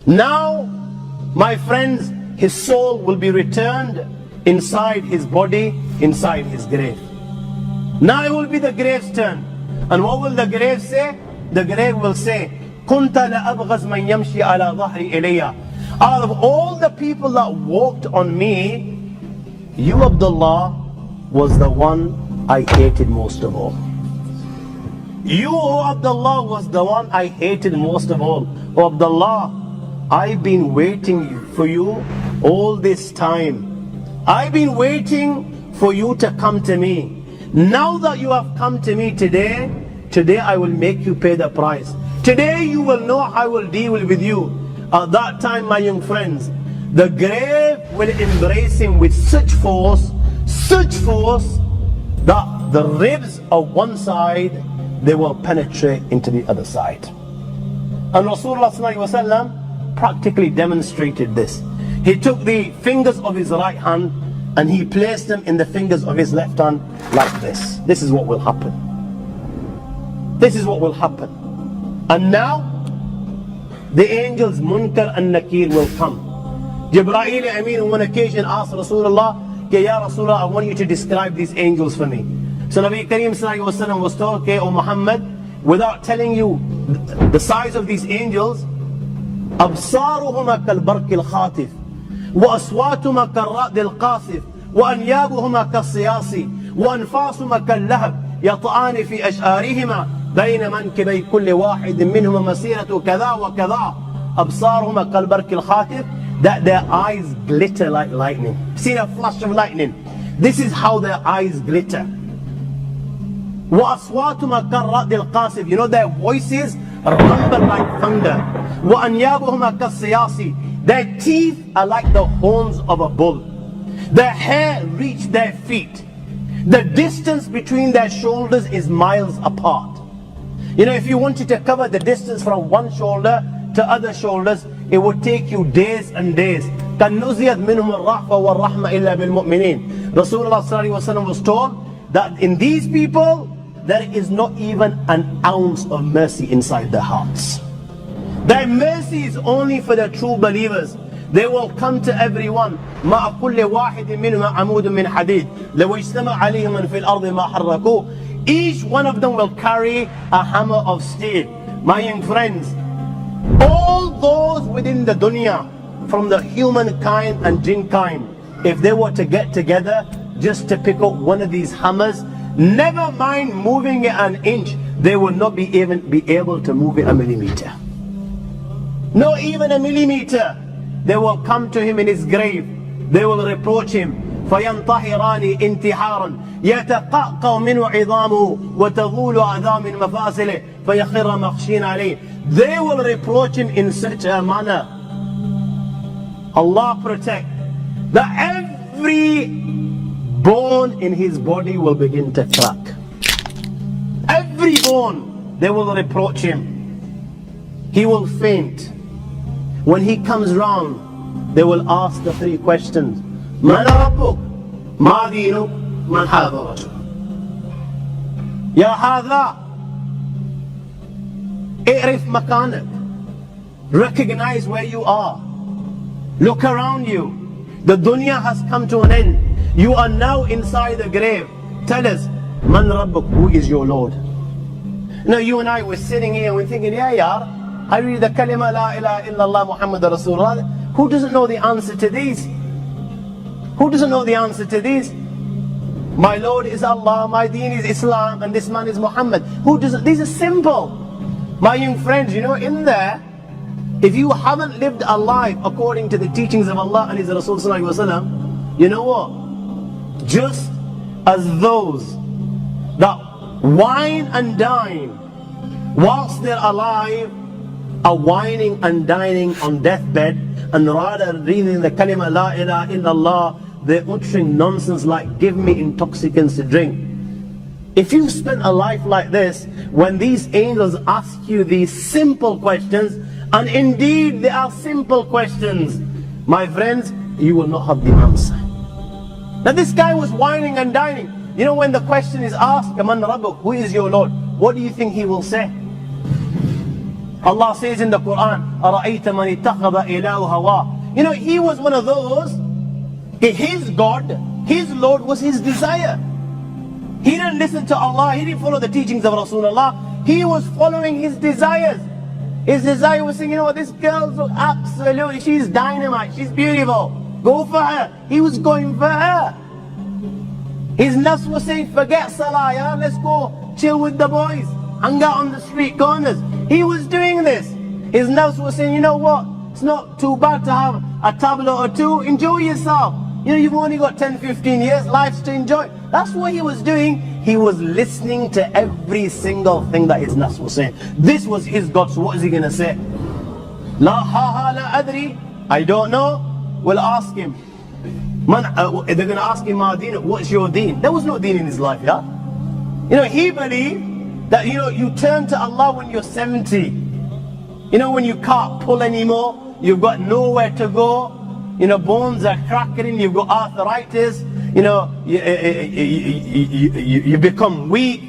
Now, my friends, his soul will be returned inside his body, inside his grave. Now it will be the grave's turn. And what will the grave say? The grave will say, كنت لأبغز من يمشي على ظهري إلي. Out of all the people that walked on me, you, Abdullah, was the one I hated most of all. You, O Abdullah, was the one I hated most of all. O Abdullah, I've been waiting for you all this time. I've been waiting for you to come to me. Now that you have come to me today I will make you pay the price. Today you will know how I will deal with you. At that time, my young friends, the grave will embrace him with such force that the ribs of one side, they will penetrate into the other side. And Rasulullah ﷺ practically demonstrated this. He took the fingers of his right hand and he placed them in the fingers of his left hand like this. This is what will happen. This is what will happen. And now, the angels Munkar and Nakir will come. Jibreel Amin on one occasion asked Rasulullah, Ya Rasulullah, I want you to describe these angels for me. So Nabi Kareem was told, okay, O Muhammad, without telling you the size of these angels, أبصارهما كالبرق الخاطف وأصواتهما كالرعد القاصف وأنيابهما كالصياص وأنفاسهما كاللهب يطعان في أشعارهما بين منكبي كل واحد منهما مسيرة كذا وكذا. أبصارهما كالبرق الخاطف, that their eyes glitter like lightning. Seen a flash of lightning? This is how their eyes glitter. وأصواتهما كالرعد القاصف, you know their voices rumble like thunder. وأنيابهما كالصياص, their teeth are like the horns of a bull. Their hair reach their feet. The distance between their shoulders is miles apart. You know, if you wanted to cover the distance from one shoulder to other shoulders, it would take you days and days. كَنُّزِيَتْ مِنْهُمُ الرَّحْفَ وَالرَّحْمَ إِلَّا بِالْمُؤْمِنِينَ. Rasulullah was told that in these people, there is not even an ounce of mercy inside their hearts. Their mercy is only for the true believers. They will come to everyone. مَا كُلِّ وَاحِدٍ مِّنْهُمَا عَمُودٌ مِّنْ حَدِيدٍ لَوْ اجْتَمَعَ عَلَيْهِمْ مَنْ فِي الْأَرْضِ مَا حَرَّكُوهُ. Each one of them will carry a hammer of steel. My young friends, all those within the dunya, from the humankind and jinn kind, if they were to get together just to pick up one of these hammers, never mind moving it an inch, they will not be able to move it a millimeter. Not even a millimeter. They will come to him in his grave. They will reproach him. فَيَنْطَحِرَانِ انْتِحَارًا يَتَقَعْقَوْ مِنْهُ عِظَامُهُ وَتَغُولُ أَعْذَامٍ مَفَاصِلِهِ فَيَخِرَّ مَخْشِينَ عَلَيْهِ. They will reproach him in such a manner, Allah protect, that every bone in his body will begin to crack. Every bone, they will reproach him. He will faint. When he comes round, they will ask the three questions. Man rabbuk? Ma dinuk? Man hadha rajul? Ya hadha, i'rif makanak. Recognize where you are. Look around you. The dunya has come to an end. You are now inside the grave. Tell us, Man rabbuk? Who is your Lord? Now you and I were sitting here and we're thinking, yeah, yar, I read the kalima la ilaha illallah Muhammad Rasulullah. Who doesn't know the answer to these? Who doesn't know the answer to these? My Lord is Allah, my deen is Islam, and this man is Muhammad. Who doesn't? These are simple. My young friends, you know, in there, if you haven't lived a life according to the teachings of Allah and His Rasul Sallallahu Alaihi Wasallam, you know what? Just as those that wine and dine whilst they're alive are whining and dining on deathbed, and rather reading the kalima la ilaha illallah, they're uttering nonsense like give me intoxicants to drink. If you've spent a life like this, when these angels ask you these simple questions, and indeed they are simple questions, my friends, you will not have the answer. Now this guy was whining and dining. You know, when the question is asked, Man rabbuk, who is your Lord? What do you think he will say? Allah says in the Quran, أَرَأَيْتَ مَنِ اتَّخَذَ إِلَهُ هَوَاهُ. You know, he was one of those, his God, his Lord was his desire. He didn't listen to Allah, he didn't follow the teachings of Rasulullah, he was following his desires. His desire was saying, you know what, this girl's absolutely, she's dynamite, she's beautiful, go for her. He was going for her. His nafs was saying, forget salah, yeah? Let's go chill with the boys, hang out on the street corners. He was doing this. His nafs was saying, you know what, it's not too bad to have a tablet or two, enjoy yourself. You know, you've only got 10, 15 years, life's to enjoy. That's what he was doing. He was listening to every single thing that his nafs was saying. This was his God, so what is he going to say? La ha la adri, I don't know. We'll ask him. They're going to ask him, Ma deen, what's your deen? There was no deen in his life, yeah? You know, he believed that, you know, you turn to Allah when you're 70. You know, when you can't pull anymore, you've got nowhere to go. You know, bones are cracking, you've got arthritis, you know, you become weak,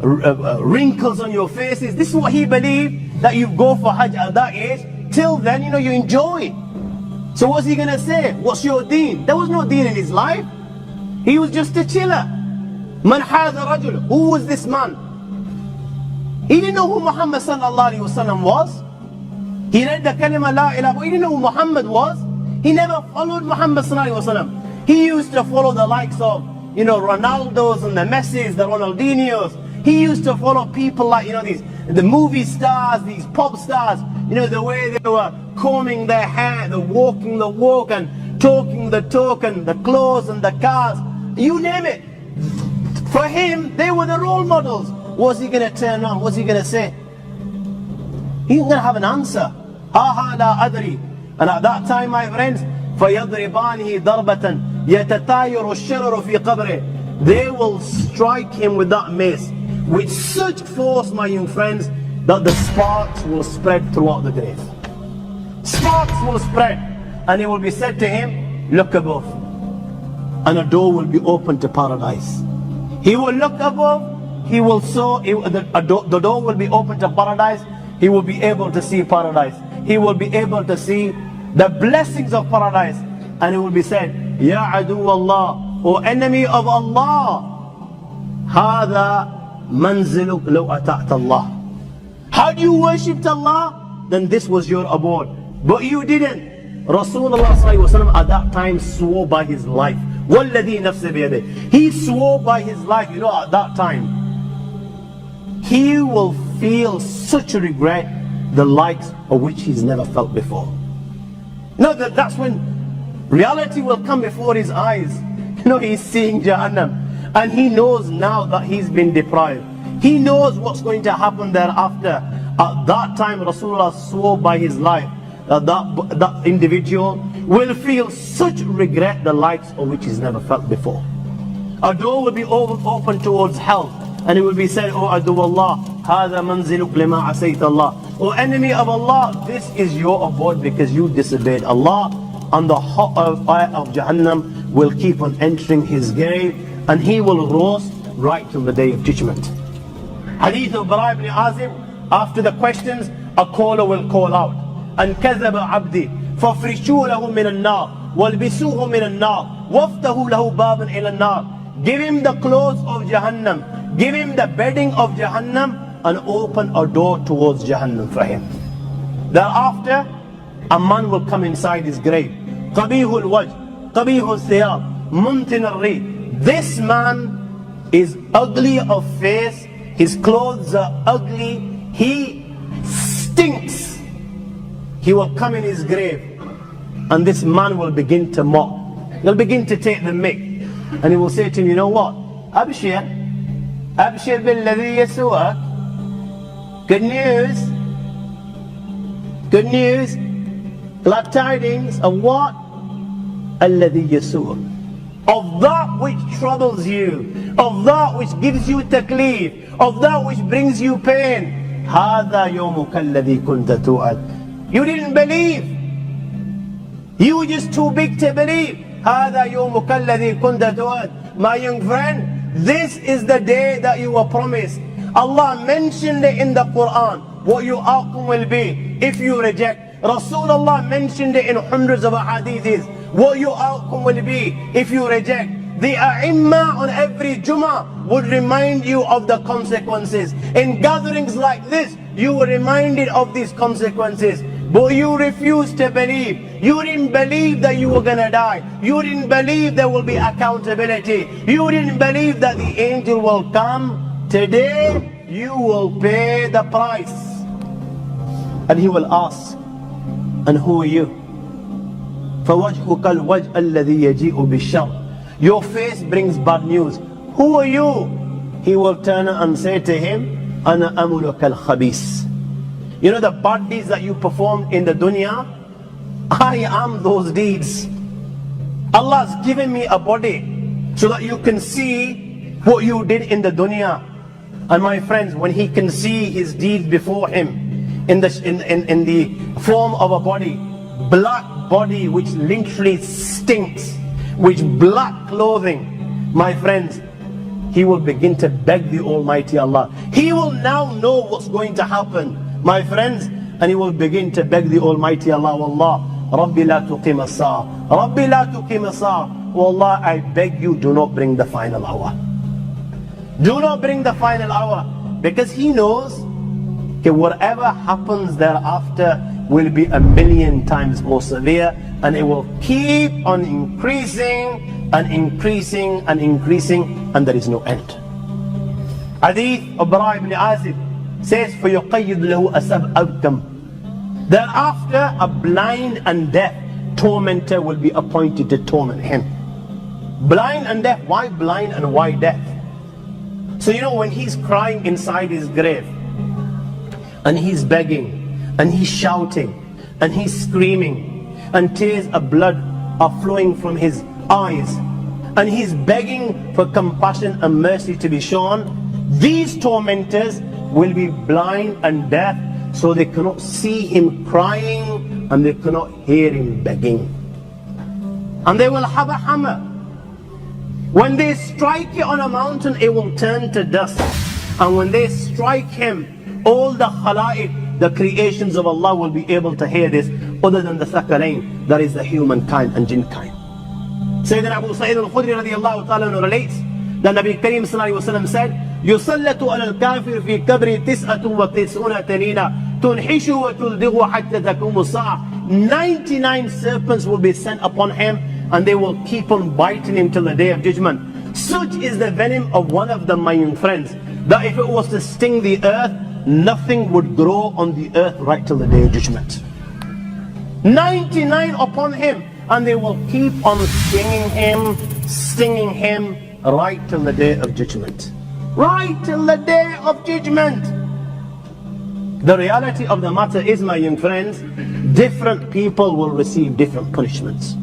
wrinkles on your faces. This is what he believed, that you go for Hajj at that age. Till then, you know, you enjoy. So what's he going to say? What's your deen? There was no deen in his life. He was just a chiller. Man hadha rajul. Who was this man? He didn't know who Muhammad sallallahu alaihi wasallam was. He read the kalima la ilaha, but he didn't know who Muhammad was. He never followed Muhammad sallallahu alaihi wasallam. He used to follow the likes of, you know, Ronaldos and the Messis, the Ronaldinhos. He used to follow people like, you know, the movie stars, these pop stars, you know, the way they were combing their hair, the walking the walk and talking the talk and the clothes and the cars, you name it. For him, they were the role models. What's he going to turn on? What's he going to say? He's going to have an answer. Ha la adri. And at that time, my friends, فَيَضْرِبَانِهِ ضَرْبَةً يَتَتَايَرُ الشَّرَرُ فِي قَبْرِهِ. They will strike him with that mace with such force, my young friends, that the sparks will spread throughout the grave. Sparks will spread, and it will be said to him, look above, and a door will be opened to paradise. He will look above, he will saw, the door will be opened to paradise. He will be able to see paradise. He will be able to see the blessings of paradise. And it will be said, Ya adu Allah, O enemy of Allah, Hada manziluk law ata'ta Allah. How do you worship Allah? Then this was your abode. But you didn't. Rasulullah sallallahu alaihi wasallam at that time swore by his life. Walladhi nafsi biyadih. He swore by his life, you know, at that time. He will feel such regret, the likes of which he's never felt before. You know, that's when reality will come before his eyes. You know, he's seeing Jahannam, and he knows now that he's been deprived. He knows what's going to happen thereafter. At that time, Rasulullah swore by his life that that individual will feel such regret, the likes of which he's never felt before. A door will be open towards hell, and it will be said, O adu Allah, هذا منزلك لما عصيت Allah. O enemy of Allah, this is your abode because you disobeyed Allah. And the hot fire of Jahannam will keep on entering his grave, and he will roast right till the day of judgment. Hadith of Bara ibn Azib, after the questions, a caller will call out, and كذب عبدي فافرشوا له من النار والبسوه من النار وافتحوا له بابا إلى النار. Give him the clothes of Jahannam, give him the bedding of Jahannam, and open a door towards Jahannam for him. Thereafter, a man will come inside his grave. قبيح الوجه قبيح الثياب منتن الريح. This man is ugly of face, his clothes are ugly, he stinks. He will come in his grave, and this man will begin to mock. He'll begin to take the mick, and he will say to him, you know what? Abshir billadhi yasu'ak. Good news. Good news. Glad tidings of what? Alladhi yasu'ak. Of that which troubles you, of that which gives you taklif, of that which brings you pain. Hada yawmuka alladhi kunta tu'ad. You didn't believe. You were just too big to believe. هذا يومك الذي كنت توعد. My young friend, this is the day that you were promised. Allah mentioned it in the Quran, what your outcome will be if you reject. Rasulullah mentioned it in hundreds of hadiths, what your outcome will be if you reject. The A'imma on every Jummah would remind you of the consequences. In gatherings like this, you were reminded of these consequences. But you refused to believe. You didn't believe that you were going to die. You didn't believe there will be accountability. You didn't believe that the angel will come. Today, you will pay the price. And he will ask, and who are you? فَوَجْهُكَ الْوَجْهَ الَّذِي يَجِيءُ بِالشَّرِّ. Your face brings bad news. Who are you? He will turn and say to him, أَنَا أَمُلُكَ الْخَبِيثِ. You know the bad deeds that you performed in the dunya? I am those deeds. Allah has given me a body so that you can see what you did in the dunya. And my friends, when he can see his deeds before him in the form of a body, black body which literally stinks, which black clothing, my friends, he will begin to beg the Almighty Allah. He will now know what's going to happen, my friends, and he will begin to beg the Almighty Allah, Wallah, Rabbi la tuqim as-sa'a, Rabbi la tuqim as-sa'a. Wallah, I beg you, do not bring the final hour. Do not bring the final hour, because he knows that whatever happens thereafter will be 1,000,000 times more severe, and it will keep on increasing and increasing and increasing, and there is no end. Hadith of Bara ibn Azib says, فَيُقَيِّدْ لَهُ أَسَبْ أَبْكَمْ. Thereafter, a blind and deaf tormentor will be appointed to torment him. Blind and deaf. Why blind and why deaf? So you know, when he's crying inside his grave, and he's begging, and he's shouting, and he's screaming, and tears of blood are flowing from his eyes, and he's begging for compassion and mercy to be shown, these tormentors will be blind and deaf, so they cannot see him crying, and they cannot hear him begging. And they will have a hammer. When they strike it on a mountain, it will turn to dust. And when they strike him, all the khalaiq, the creations of Allah, will be able to hear this, other than the thaqalain, that is the humankind and jinn kind. Sayyidina Abu Sa'id al-Khudri radiyallahu ta'ala relates that Nabi Kareem sallallahu alayhi wa sallam said, يُسَلَّتُ عَلَى الْكَافِرِ فِي كَبْرِ تِسْعَةٌ وَتِسْعُونَ تَنِينَ تُنْحِشُ وَتُلْدِغُ حَتَّى تَكُومُ السَّاعَةِ. 99 serpents will be sent upon him, and they will keep on biting him till the day of judgment. Such is the venom of one of them, my young friends, that if it was to sting the earth, nothing would grow on the earth right till the day of judgment. 99 upon him, and they will keep on stinging him right till the day of judgment. Right till the day of judgment. The reality of the matter is, my young friends, different people will receive different punishments.